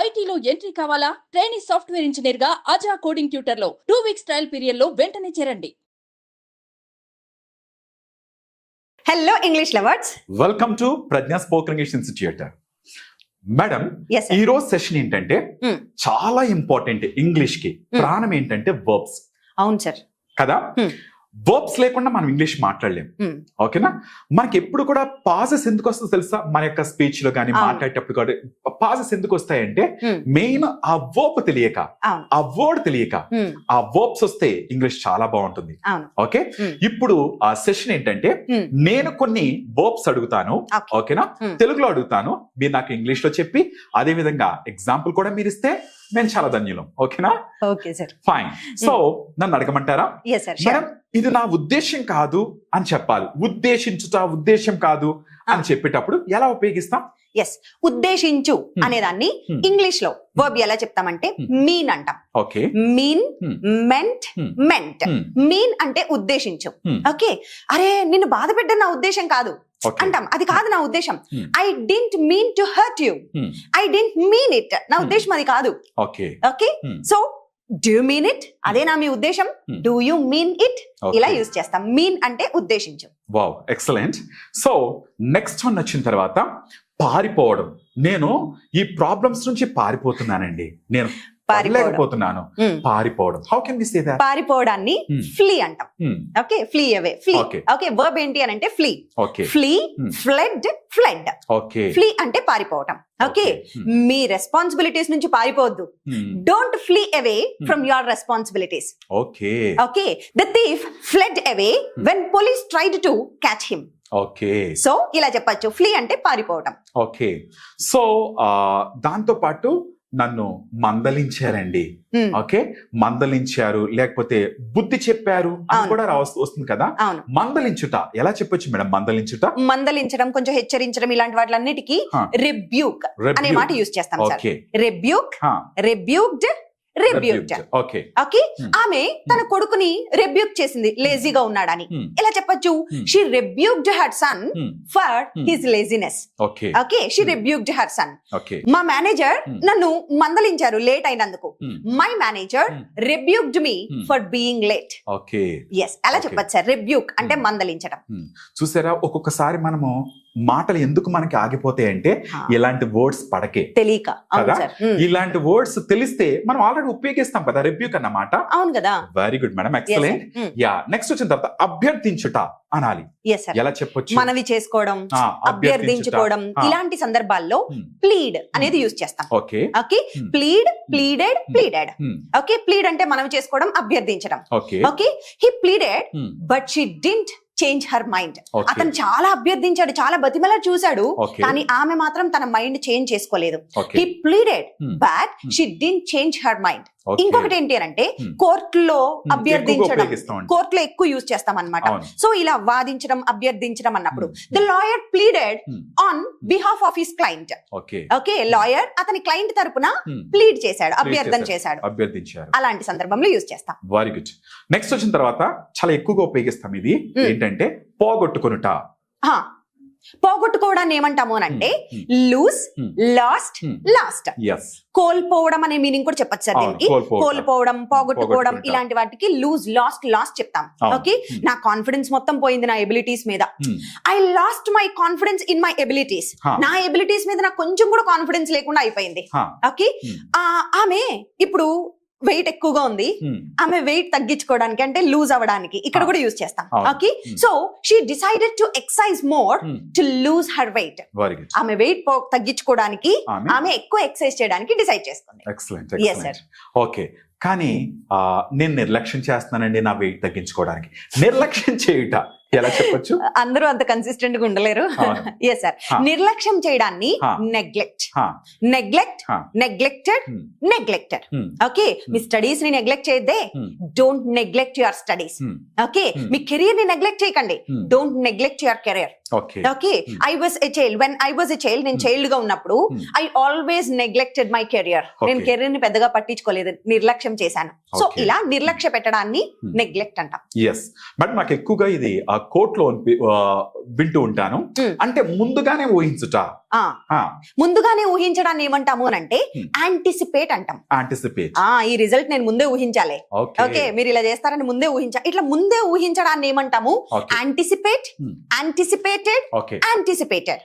ఐటీలో ఎంట్రీ కావాలా? Trainee software engineer గా అజా కోడింగ్ ట్యూటర్ లో 2 వీక్స్ ట్రయల్ పీరియడ్ లో వెంటనే చేరండి. Hello English lovers, welcome to Pragya spoken English institute. Madam, Yes, sir. ఈ రోజు సెషన్ ఏంటంటే చాలా ఇంపార్టెంట్. ఇంగ్లీష్ కి ప్రాణం ఏంటంటే వర్బ్స్ అవును సార్. కదా. వర్బ్స్ లేకుండా మనం ఇంగ్లీష్ మాట్లాడలేం. ఓకేనా? మనకి ఎప్పుడు కూడా పాజెస్ ఎందుకు వస్తుందో తెలుసా? మన యొక్క స్పీచ్ లో కానీ మాట్లాడేటప్పుడు కూడా పాజెస్ ఎందుకు వస్తాయంటే మెయిన్ ఆ వర్బ్ తెలియక, ఆ వర్డ్ తెలియక, ఆ వర్బ్స్ వస్తే ఇంగ్లీష్ చాలా బాగుంటుంది. ఓకే, ఇప్పుడు ఆ సెషన్ ఏంటంటే నేను కొన్ని వర్బ్స్ అడుగుతాను. ఓకేనా? తెలుగులో అడుగుతాను, మీరు నాకు ఇంగ్లీష్ లో చెప్పి అదే విధంగా ఎగ్జాంపుల్ కూడా మీరు ఇస్తే మేము చాలా ధన్యులం. ఓకేనా? Okay sir, fine. సో నన్ను అడగమంటారా? yes sir, మేడం, ఇది నా ఉద్దేశం కాదు అని చెప్పాలి. ఉద్దేశించుట, ఉద్దేశం కాదు అని చెప్పేటప్పుడు ఎలా ఉపయోగిస్తాం? ఎస్, ఉద్దేశించు అనేదాన్ని ఇంగ్లీష్ లో వర్బ్ ఎలా చెప్తామంటే మీన్ అంటాం. Okay, mean, meant, meant. Mean అంటే ఉద్దేశించు. ఓకే, అరే నిన్ను బాధ పెట్టడం నా ఉద్దేశం కాదు అంటాం. అది కాదు నా ఉద్దేశం. I didn't mean to hurt you, I didn't mean it. నా ఉద్దేశం అది కాదు. Okay, okay, so do you mean it? అదేనా మీ ఉద్దేశం? Do you mean it? ఇలా యూజ్ చేస్తాం. మీన్ అంటే ఉద్దేశించు. Wow, excellent. So next one వచ్చిన తర్వాత పారిపోవడం. నేను ఈ ప్రాబ్లమ్స్ నుంచి పారిపోతున్నానండి, నేను పారిపోతున్నాను. పారిపోవడం. How can we say that? పారిపోవడాన్ని ఫ్లీ అంటాం. Okay, flee away, flee. Okay, verb ఏంటి అని అంటే flee. Okay, flee, fled, fled. Okay, flee అంటే పారిపోవటం. ఓకే, మీ రెస్పాన్సిబిలిటీస్ నుంచి పారిపోవద్దు. Don't flee away from your responsibilities. Okay, okay, the thief fled away when police tried to catch him. Okay, so ఇలా చెప్పచ్చు, ఫ్లీ అంటే పారిపోవటం. ఓకే, సో దాంతో పాటు నన్ను మందలించారండి. ఓకే, మందలించారు, లేకపోతే బుద్ధి చెప్పారు అని కూడా వస్తుంది కదా. మందలించుట ఎలా చెప్పొచ్చు మేడం? మందలించుట, మందలించడం, కొంచెం హెచ్చరించడం, ఇలాంటి వాటిలన్నిటికీ రెబ్యూక్ అనే మాట యూజ్ చేస్తాం sir. Rebuke, rebuked, rebuked. Okay, okay, ఆమె తన కొడుకుని రెబ్యూక్ చేసింది లేజీగా ఉన్నాడని. ఎలా చెప్పొచ్చు? She rebuked her son for his laziness. Okay, okay, she rebuked her son. Okay, మా మేనేజర్ నన్ను మందలించారు లేట్ అయినందుకు. My manager rebuked me for being late. Okay, yes, అలా చెప్పచ్చు సార్. రెబ్యూక్ అంటే మందలించడం. చూసారా, ఒక్కొక్కసారి మనము మాటలు ఎందుకు మనకి ఆగిపోతాయి అంటే ఇలాంటి వర్డ్స్ పడకే, తెలియక కదా. ఇలాంటి వర్డ్స్ తెలిస్తే మనం ఆల్రెడీ ఉపయోగిస్తాం కదా రెబ్యూక్ అన్నమాట. అవును కదా. Very good madam, excellent. Yeah, next వచ్చిన తర్వాత అభ్యర్థించుట అనాలి. ఎలా చెప్పొచ్చు? మనవి చేసుకోవడం, అభ్యర్థించుకోవడం, ఇలాంటి సందర్భాల్లో ప్లీడ్ అనేది యూజ్ చేస్తాం. Okay, okay, plead, pleaded, pleaded. Okay, plead అంటే మనవి చేసుకోవడం, అభ్యర్థించడం. Okay, he pleaded but she didn't change her mind. అతను చాలా అభ్యర్థించాడు, చాలా బతిమలా చూశాడు, కానీ ఆమె మాత్రం తన మైండ్ చేంజ్ చేసుకోలేదు. He pleaded but she didn't change her mind. ఇంకొకటి ఏంటి అంటే కోర్టులో అభ్యర్థించడం, కోర్టులో ఎక్కువ యూజ్ చేస్తాం అన్నమాట. సో ఇలా వాదించడం, అభ్యర్థించడం అన్నప్పుడు the lawyer pleaded on behalf of his client. Okay, lawyer అతని క్లయింట్ తరపున ప్లీడ్ చేశాడు, అభ్యర్థన చేశాడు, అభ్యర్థించారు. అలాంటి సందర్భంలో యూజ్ చేస్తాం. Very good. నెక్స్ట్ వచ్చిన తర్వాత చాలా ఎక్కువగా ఉపయోగిస్తాం ఇది ఏంటంటే పోగొట్టుకొనుట. పోగొట్టుకోవడాన్ని ఏమంటాము అని అంటే లూజ్, లాస్ట్, లాస్ట్. కోల్పోవడం అనే మీనింగ్ కూడా చెప్పచ్చు సార్ దీనికి. కోల్పోవడం, పోగొట్టుకోవడం, ఇలాంటి వాటికి లూజ్, లాస్ట్, లాస్ట్ చెప్తాం. ఓకే, నా కాన్ఫిడెన్స్ మొత్తం పోయింది నా ఎబిలిటీస్ మీద. I lost my confidence in my abilities. నా ఎబిలిటీస్ మీద నాకు కొంచెం కూడా కాన్ఫిడెన్స్ లేకుండా అయిపోయింది. ఓకే, ఆమె ఇప్పుడు వెయిట్ ఎక్కువగా ఉంది, ఆమె వెయిట్ తగ్గించుకోవడానికి అంటే లూజ్ అవ్వడానికి ఇక్కడ కూడా యూజ్ చేస్తాం. Okay, so she decided to exercise more to lose her weight. ఆమె వెయిట్ తగ్గించుకోవడానికి, ఆమె ఎక్కువ ఎక్సర్సైజ్ చేయడానికి డిసైడ్ చేసుకుంది. ఎక్సలెంట్. ఓకే, కానీ నేను నిర్లక్ష్యం చేస్తున్నానండి నా వెయిట్ తగ్గించుకోవడానికి. నిర్లక్ష్యం చేయుట ఎలా చెప్పొచ్చు? అందరూ అంత కన్సిస్టెంట్ గా ఉండలేరు. ఎస్ సార్, నిర్లక్ష్యం చేయడాన్ని neglect, neglect, neglected, neglected. Okay, మీ స్టడీస్ ని నెగ్లెక్ట్ చేయద్దే, don't neglect your studies. Okay, మీ కెరీర్ ని నెగ్లెక్ట్ చేయకండి, don't neglect your career. Okay, I was a child, when I was a child, నేను చైల్డ్ గా ఉన్నప్పుడు I always neglected my career. నేను కెరీర్ ని పెద్దగా పట్టించుకోలేదు, నిర్లక్ష్యం చేశాను. సో ఇలా నిర్లక్ష్య పెట్టడాన్ని నెగ్లెక్ట్ అంటాం. ఎస్, బట్ నాకు ఎక్కువగా ఇది కోర్టులో వింటూ ఉంటాను. అంటే ముందుగానే ఊహించుట. ముందుగానే ఊహించడాన్ని ఏమంటాము అని అంటే యాంటిసిపేట్ అంటాం. యాంటిసిపేట్. ఈ రిజల్ట్ నేను ముందే ఊహించాలి, ఓకే మీరు ఇలా చేస్తారని ముందే ఊహించాలి, ఇట్లా ముందే ఊహించడాన్ని ఏమంటాము యాంటిసిపేట్, యాంటిసిపేటెడ్, యాంటిసిపేటెడ్.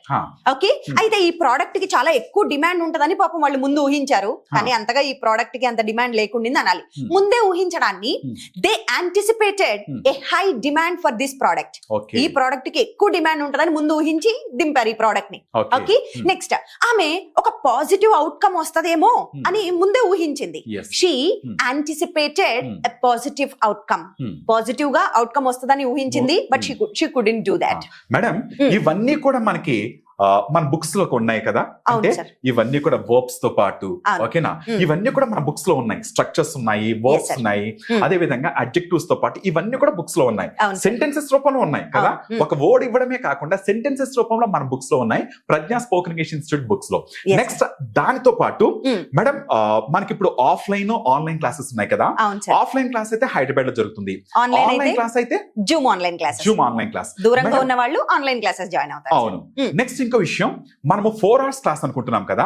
ఓకే, అయితే ఈ ప్రోడక్ట్ కి చాలా ఎక్కువ డిమాండ్ ఉంటదని పాపం వాళ్ళు ముందు ఊహించారు, కానీ అంతగా ఈ ప్రోడక్ట్ కి అంత డిమాండ్ లేకుండా అనాలి. ముందే ఊహించడాన్ని they anticipated a high demand for this product. ఈ ప్రోడక్ట్ కి ఎక్కువ డిమాండ్ ఉంటదని ముందు ఊహించి దింపారు ఈ ప్రోడక్ట్ ని. ఓకే, నెక్స్ట్ ఆమె ఒక పాజిటివ్ అవుట్కమ్ వస్తదేమో అని ముందే ఊహించింది. She anticipated a positive outcome. Positive గా అవుట్కమ్ వస్తదని ఊహించింది, but she couldn't do that. Madam, ఇవన్నీ కూడా మనకి మన బుక్స్ లో ఉన్నాయి కదా, అంటే ఇవన్నీ కూడా వర్బ్స్ తో పాటు, ఓకేనా, ఇవన్నీ కూడా మన బుక్స్ లో ఉన్నాయి. స్ట్రక్చర్స్ ఉన్నాయి, వర్బ్స్ ఉన్నాయి, అదే విధంగా అడ్జెక్టివ్స్ తో పాటు ఇవన్నీ కూడా బుక్స్ లో ఉన్నాయి. సెంటెన్సెస్ రూపంలో ఉన్నాయి కదా, ఒక వర్డ్ ఇవ్వడమే కాకుండా సెంటెన్సెస్ రూపంలో మన బుక్స్ లో ఉన్నాయి, ప్రజ్ఞా స్పోకెన్ ఇంగ్లీష్ ఇన్స్టిట్యూట్ బుక్స్ లో. నెక్స్ట్ దానితో పాటు మేడం, మనకి ఇప్పుడు ఆఫ్లైన్ ఆన్లైన్ క్లాసెస్ ఉన్నాయి కదా. ఆఫ్లైన్ క్లాస్ అయితే హైదరాబాద్ లో జరుగుతుంది, ఆన్లైన్ క్లాస్ అయితే Zoom online class. Zoom online class దూరంగా ఉన్న వాళ్ళు ఆన్లైన్ క్లాసెస్ జాయిన్ అవుతారు. అవును. నెక్స్ట్ ఇంకో విషయం, మనము 4 hours క్లాస్ అనుకుంటున్నాం కదా.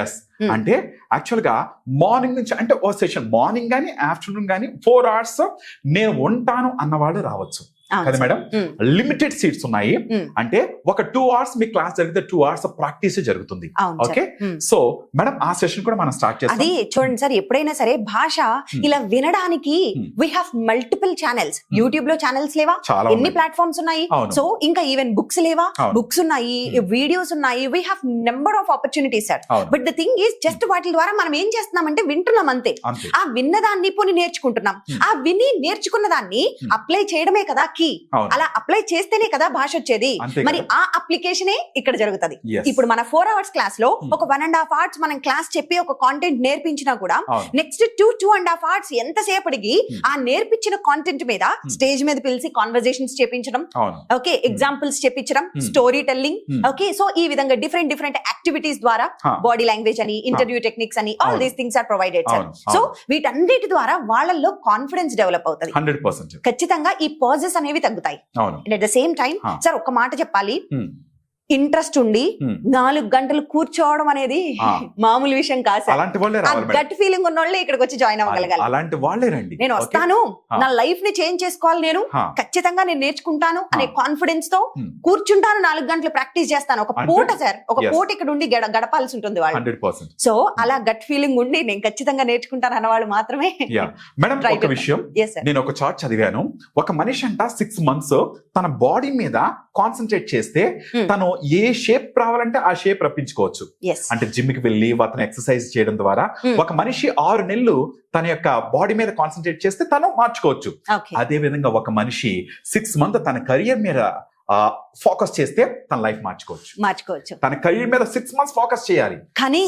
ఎస్, అంటే యాక్చువల్ గా మార్నింగ్ నుంచి, అంటే ఓ సెషన్ మార్నింగ్ గానీ ఆఫ్టర్నూన్ గానీ 4 hours నేను ఉంటాను అన్నవాళ్ళు రావచ్చు కదా మేడం. లిమిటెడ్ సీట్స్ ఉన్నాయి, అంటే ఒక 2 hours మీ క్లాస్ జరిగితే 2 hours ప్రాక్టీస్ జరుగుతుంది. ఓకే, సో మేడం ఆ సెషన్ కూడా మనం స్టార్ట్ చేస్తాం. అది చూడండి సార్, ఎప్పుడైనా సరే భాష ఇలా వినడానికి we have multiple channels. YouTube లో ఛానల్స్ లేవా, ఎన్ని ప్లాట్ఫామ్స్ ఉన్నాయి. సో ఇంకా ఈవెన్ బుక్స్ లేవా, బుక్స్ ఉన్నాయి, వీడియోస్ ఉన్నాయి, we have number of opportunities sir. But the thing is just వాటి ద్వారా మనం ఏం చేస్తున్నామంటే వింటున్నాం అంతే. ఆ విన్నదాన్ని పోని నేర్చుకుంటున్నాం, ఆ విని నేర్చుకున్న దాన్ని అప్లై చేయడమే కదా కీ. అలా అప్లై చేస్తేనే కదా భాష వచ్చేది. మరి ఆ అప్లికేషనే ఇక్కడ జరుగుతుంది. ఇప్పుడు మన 4 hours క్లాస్ లో ఒక 1.5 hours మనం క్లాస్ చెప్పి ఒక కాంటెంట్ నేర్పించినా కూడా నెక్స్ట్ 2.5 hours ఎంతసేపటికి ఆ నేర్పించిన కాంటెంట్ మీద స్టేజ్ మీద పిలిచి కాన్వర్జేషన్స్ చేపించడం, ఓకే, ఎగ్జాంపుల్స్ చెప్పించడం, స్టోరీ టెల్లింగ్. ఓకే, సో ఈ విధంగా డిఫరెంట్ యాక్టివిటీస్ ద్వారా బాడీ లాంగ్వేజ్ అని, ఇంటర్వ్యూ టెక్నిక్స్ అని, all these things are provided sir. So వీటన్నిటి ద్వారా వాళ్ళల్లో కాన్ఫిడెన్స్ డెవలప్ అవుతుంది. 100% ఖచ్చితంగా ఈ పాజెస్ అనేవి తగ్గుతాయి. At the same time sir ఒక మాట చెప్పాలి, ఇంట్రెస్ట్ ఉండి 4 గంటలు కూర్చోవడం అనేది మామూలు విషయం కాదు సార్. గట్ ఫీలింగ్ ఉన్న వాళ్ళే ఇక్కడికి వచ్చి జాయిన్ అవ్వగలగాలి. అలాంటి వాళ్ళే రండి. నేను వస్తాను, నా లైఫ్ ని చేంజ్ చేసుకోవాలి, నేను ఖచ్చితంగా నేను నేర్చుకుంటాను అనే కాన్ఫిడెన్స్ తో కూర్చుంటాను, 4 గంటలు ప్రాక్టీస్ చేస్తాను. ఒక పూట సార్, ఒక పూట ఇక్కడ ఉండి గడపాల్సి ఉంటుంది వాళ్ళు. 100%. సో అలా గట్ ఫీలింగ్ ఉండి నేను ఖచ్చితంగా నేర్చుకుంటాను అన్నవాళ్ళు మాత్రమే. మేడం, ఒక విషయం, నేను ఒక చార్ట్ చదివాను. ఒక మనిషి అంట 6 months తన బాడీ మీద కాన్సన్ట్రేట్ చేస్తే తను ఏ షేప్ రావాలంటే ఆ షేప్ రప్పించుకోవచ్చు. అంటే జిమ్ కి వెళ్ళి అతను ఎక్సర్సైజ్ చేయడం ద్వారా ఒక మనిషి 6 నెలలు తన యొక్క బాడీ మీద కాన్సన్ట్రేట్ చేస్తే తను మార్చుకోవచ్చు. అదే విధంగా ఒక మనిషి 6 months తన కెరియర్ మీద ఫోకస్ చేస్తే తన లైఫ్ మార్చుకోవచ్చు. తన కెరీర్ మీద 6 months ఫోకస్ చేయాలి. కానీ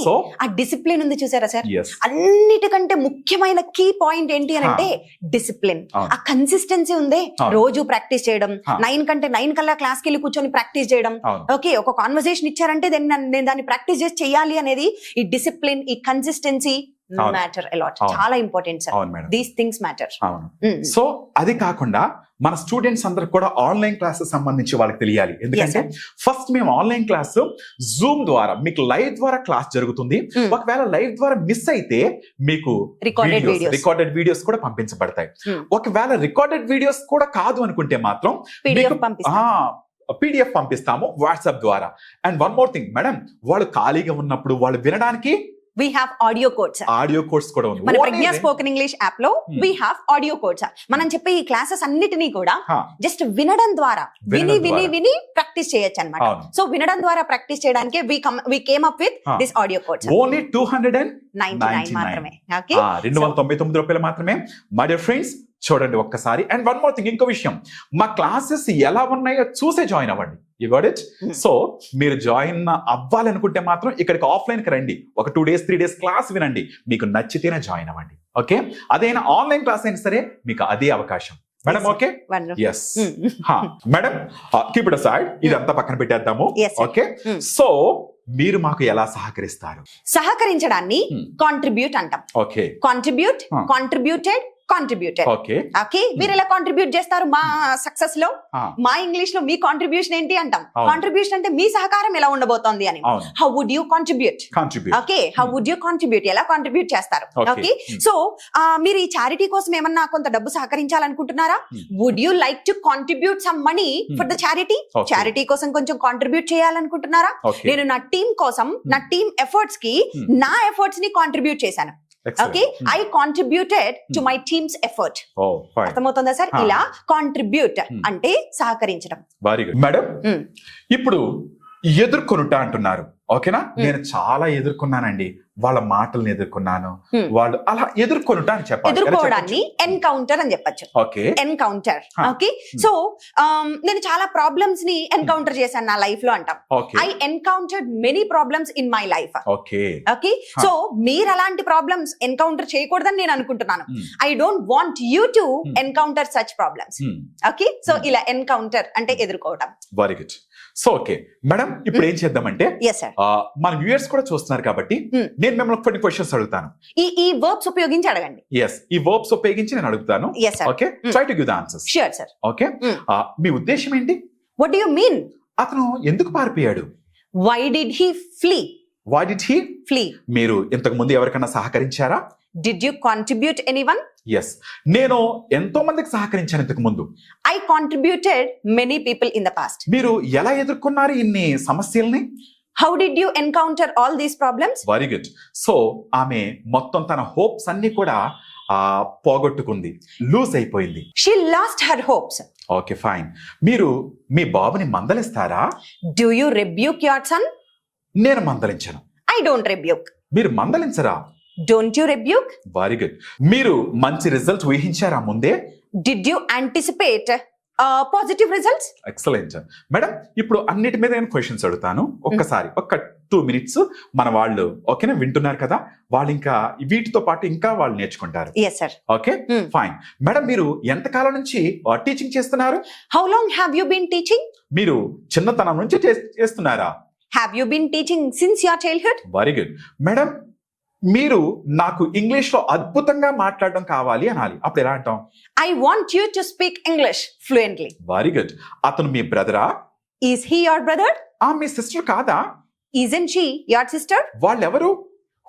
ఆ డిసిప్లిన్ ఉంది చూసారా సార్, అన్నిటికంటే ముఖ్యమైన కీ పాయింట్ ఏంటి అని అంటే డిసిప్లిన్. ఆ కన్సిస్టెన్సీ ఉంది, రోజు ప్రాక్టీస్ చేయడం, 9 కంటే 9 కల్లా క్లాస్కి వెళ్ళి కూర్చొని ప్రాక్టీస్ చేయడం. ఓకే, ఒక కాన్వర్సేషన్ ఇచ్చారంటే నేను దాన్ని ప్రాక్టీస్ చేసి చెయ్యాలి అనేది, ఈ డిసిప్లిన్, ఈ కన్సిస్టెన్సీ మ్యాటర్ అలాట్, చాలా important sir. These things matter. So అది కాకుండా మన స్టూడెంట్స్ అందరికి కూడా ఆన్లైన్ క్లాసెస్ సంబంధించి వాళ్ళకి తెలియాలి. ఎందుకంటే ఫస్ట్ మేము ఆన్లైన్ క్లాస్ జూమ్ ద్వారా మీకు లైవ్ ద్వారా క్లాస్ జరుగుతుంది. ఒకవేళ లైవ్ ద్వారా మిస్ అయితే మీకు రికార్డెడ్ వీడియోస్ కూడా పంపించబడతాయి. ఒకవేళ రికార్డెడ్ వీడియోస్ కూడా కాదు అనుకుంటే మాత్రం PDF పంపిస్తాము వాట్సాప్ ద్వారా. And one more thing madam, వాళ్ళు ఖాళీగా ఉన్నప్పుడు వాళ్ళు వినడానికి we have audio codes. Audio codes కూడా ఉంది మన ప్రజ్ఞా స్పోకెన్ ఇంగ్లీష్ యాప్ లో we have audio codes. మనం చెప్పే ఈ క్లాసెస్ అన్నిటినీ కూడా జస్ట్ వినడం ద్వారా విని ప్రాక్టీస్ చేయొచ్చు అన్నమాట. సో వినడం ద్వారా ప్రాక్టీస్ చేయడానికి we came up with this audio codes. Only 299 మాత్రమే. ఓకే, 299 రూపాయలు మాత్రమే. మై డియర్ ఫ్రెండ్స్, చూడండి ఒక్కసారి. అండ్ వన్ మోర్ థింగ్, ఇంకో విషయం, మా క్లాసెస్ ఎలా ఉన్నాయో చూసే జాయిన్ అవ్వండి. You got it. సో మీరు జాయిన్ అవ్వాలనుకుంటే మాత్రం ఇక్కడికి ఆఫ్లైన్ కి రండి, ఒక 2 days 3 days క్లాస్ వినండి, మీకు నచ్చితేనే జాయిన్ అవ్వండి. ఓకే, అదైనా ఆన్లైన్ క్లాస్ అయినా సరే మీకు అదే అవకాశం madam. Okay, yes madam, keep it aside, ఇదంతా పక్కన పెట్టేద్దాము. ఓకే, సో మీరు మాకు ఎలా సహకరిస్తారు? సహకరించడాన్ని కాంట్రిబ్యూట్ అంటాం. Okay, contribute, contributed, contributed. Okay okay, మీరు ఎలా కాంట్రిబ్యూట్ చేస్తారు మా సక్సెస్ లో? ఆ, మా ఇంగ్లీష్ లో మీ కాంట్రిబ్యూషన్ ఏంటి అంటాం. అవును. కాంట్రిబ్యూషన్ అంటే మీ సహకారం ఎలా ఉండబోతోంది అని. అవును how would you contribute? Contribute okay, how would you contribute, ఎలా కాంట్రిబ్యూట్ చేస్తారు? Okay. ఓకే, సో మీరు ఈ చారిటీ కోసం ఏమన్నా కొంత డబ్బు సహకరించాలనుకుంటున్నారా? Would you like to contribute some money for the charity? Okay. Charity కోసం కొంచెం కాంట్రిబ్యూట్ చేయాలనుకుంటున్నారా? ఓకే నేను నా టీమ్ కోసం, నా టీమ్ ఎఫర్ట్స్ కి నా ఎఫర్ట్స్ ని కాంట్రిబ్యూట్ చేశాను. Okay, I contributed to my team's efforts. Oh fine అర్థమవుతుందా సార్? ఇలా కాంట్రిబ్యూట్ అంటే సహకరించడం. Very good madam. Hmm. ఇప్పుడు ఎదుర్కొనుట అంటున్నారు, ఓకేనా? నేను చాలా ఎదుర్కొన్నానండి, వాళ్ళ మాటల్ని ఎదుర్కొన్నాను, వాళ్ళు అలా ఎదుర్కొనుట అని చెప్పాలి. ఎదుర్కోవడాన్ని ఎన్కౌంటర్ అని చెప్పొచ్చు. Okay encounter. ఓకే, సో నేను చాలా ప్రాబ్లమ్స్ ని ఎన్కౌంటర్ చేశాను నా లైఫ్ లో అంటాం. Okay I encountered many problems in my life. Okay okay, so మీరు అలాంటి ప్రాబ్లమ్స్ ఎన్కౌంటర్ చేయకూడదని నేను అనుకుంటున్నాను. Hmm. I don't want you to encounter such problems. Okay, so ఇలా ఎన్కౌంటర్ అంటే ఎదుర్కోవడం. Very good. So okay madam, ఇప్పుడు ఏం చేద్దామంటే ఎస్ సార్, మన వ్యూయర్స్ కూడా చూస్తున్నారు కాబట్టి నేను మిమ్మల్ని కొన్ని క్వశ్చన్స్ అడుగుతాను. ఈ వర్బ్స్ ఉపయోగించి అడగండి. ఎస్, ఈ వర్బ్స్ ఉపయోగించి నేను అడుగుతాను. Yes sir, okay, try to give the answers. Sure sir. Okay, మీ ఉద్దేశం ఏంటి? What do you mean? అతను ఎందుకు పారిపోయాడు? Why did he flee? Why did he flee. మీరు ఇంతకు ముందు ఎవరికైనా సహకరించారా? Did you contribute anyone? Yes, నేను ఎంతో మందికి సహకరించాను ఇంతకు ముందు. I contributed many people in the past. మీరు ఎలా ఎదుర్కొన్నారు ఇన్ని సమస్యల్ని? How did you encounter all these problems? Very good. So ఆమె మొత్తం తన హోప్స్ అన్ని కూడా పోగొట్టుకుంది, లూజ్ అయిపోయింది. She lost her hopes. Okay fine. మీరు మీ బాబుని మందలిస్తారా? Do you rebuke your son? నేను మందలించను. I don't rebuke. మీరు మందలించరా? Don't you rebuke? Very good. మీరు మంచి రిజల్ట్ ఊహించారా ముందే? Did you anticipate positive results? Excellent madam. ఇప్పుడు అన్నిటి మీద నేను క్వశ్చన్స్ అడుగుతాను. ఒక్కసారి ఒక 2 minutes మన వాళ్ళు ఓకేనా వింటున్నారు కదా, వాళ్ళు ఇంకా వీటితో పాటు ఇంకా వాళ్ళు నేర్చుకుంటారు. Yes sir. Okay fine. Madam, మీరు ఎంతకాలం నుంచి టీచింగ్ చేస్తున్నారు? How long have you been teaching? మీరు చిన్నతనం నుంచి చేస్తున్నారా? Have you been teaching since your childhood? Very good. Madam, మీరు నాకు ఇంగ్లీష్ లో అద్భుతంగా మాట్లాడడం కావాలి అనాలి, అప్పుడు ఎలా అంటాం? I want you to speak English fluently. Very good. అతను మీ బ్రదరా? Is he your brother? Me sister కాదా? Isn't she your sister? వాళ్ళెవరు?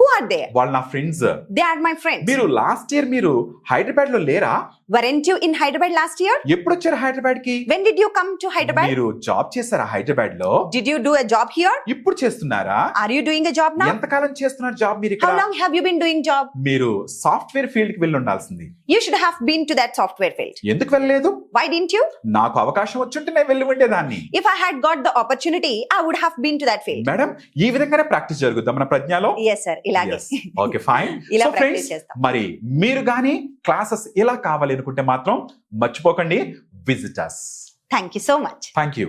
Who are they? వాళ్ళు నా friends. They are my friends. మీరు లాస్ట్ ఇయర్ మీరు హైదరాబాద్ లో లేరా? Weren't you in Hyderabad last year? ఎప్పుడు వచ్చారు హైదరాబాద్ కి? When did you come to Hyderabad? మీరు జాబ్ చేశారా హైదరాబాద్ లో? Did you do a job here? ఇప్పుడు చేస్తున్నారా? Are you doing a job now? ఎంతకాలం చేస్తున్నారు జాబ్ మీరు How ఇక్కడ? long have you been doing job? మీరు సాఫ్ట్వేర్ ఫీల్డ్ కి వెళ్ళి ఉండాల్సింది. You should have been to that software field. ఎందుకు వెళ్ళలేదు? Why didn't you? నాకు అవకాశం వచ్చుంటే నేను వెళ్ళి ఉండేదాన్ని. If I had got the opportunity, I would have been to that field. Madam, ఈ విధంగానే ప్రాక్టీస్ జరుగుద్దాం మన ప్రజ్ఞలో. Yes sir, ఇలాగే. Okay fine. ఇలా సో practice ఫ్రెండ్స్, చేస్తాం. మరి మీరు గానీ క్లాసెస్ ఇలా కావాలి అనుకుంటే మాత్రం మర్చిపోకండి, visit us. Thank you so much. Thank you.